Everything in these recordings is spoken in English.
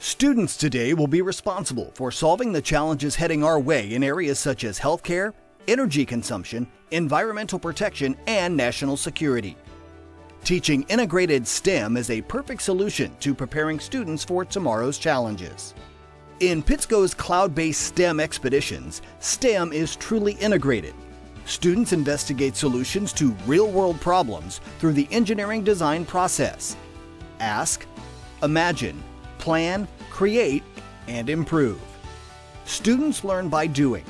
Students today will be responsible for solving the challenges heading our way in areas such as healthcare, energy consumption, environmental protection, and national security. Teaching integrated STEM is a perfect solution to preparing students for tomorrow's challenges. In PITSCO's cloud-based STEM expeditions, STEM is truly integrated. Students investigate solutions to real-world problems through the engineering design process. Ask, imagine, plan, create, and improve. Students learn by doing.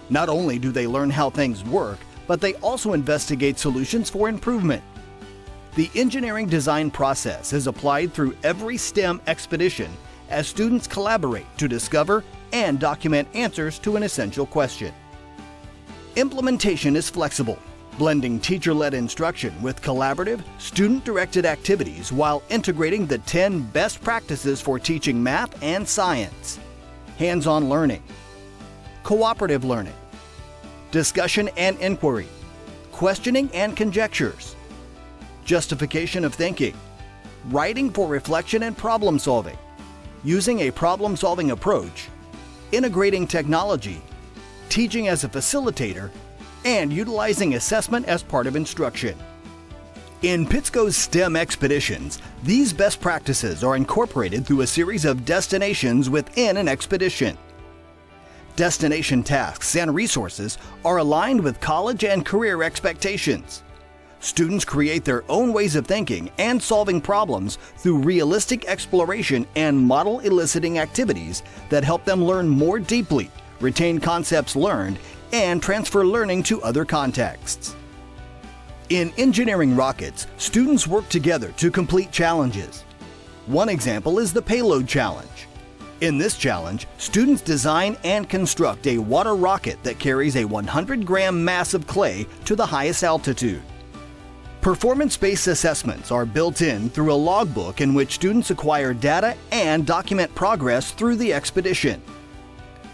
Not only do they learn how things work, but they also investigate solutions for improvement. The engineering design process is applied through every STEM expedition as students collaborate to discover and document answers to an essential question. Implementation is flexible, blending teacher-led instruction with collaborative, student-directed activities while integrating the 10 best practices for teaching math and science. Hands-on learning, cooperative learning, discussion and inquiry, questioning and conjectures, justification of thinking, writing for reflection and problem solving, using a problem-solving approach, integrating technology, teaching as a facilitator, and utilizing assessment as part of instruction. In PITSCO's STEM expeditions, these best practices are incorporated through a series of destinations within an expedition. Destination tasks and resources are aligned with college and career expectations. Students create their own ways of thinking and solving problems through realistic exploration and model eliciting activities that help them learn more deeply, retain concepts learned, and transfer learning to other contexts. In engineering rockets, students work together to complete challenges. One example is the Payload Challenge. In this challenge, students design and construct a water rocket that carries a 100-gram mass of clay to the highest altitude. Performance-based assessments are built in through a logbook in which students acquire data and document progress through the expedition.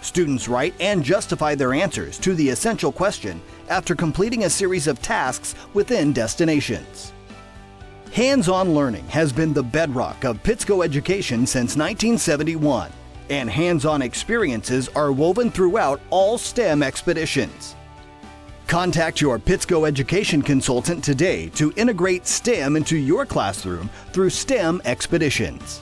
Students write and justify their answers to the essential question after completing a series of tasks within destinations. Hands-on learning has been the bedrock of PITSCO education since 1971, and hands-on experiences are woven throughout all STEM expeditions. Contact your PITSCO education consultant today to integrate STEM into your classroom through STEM expeditions.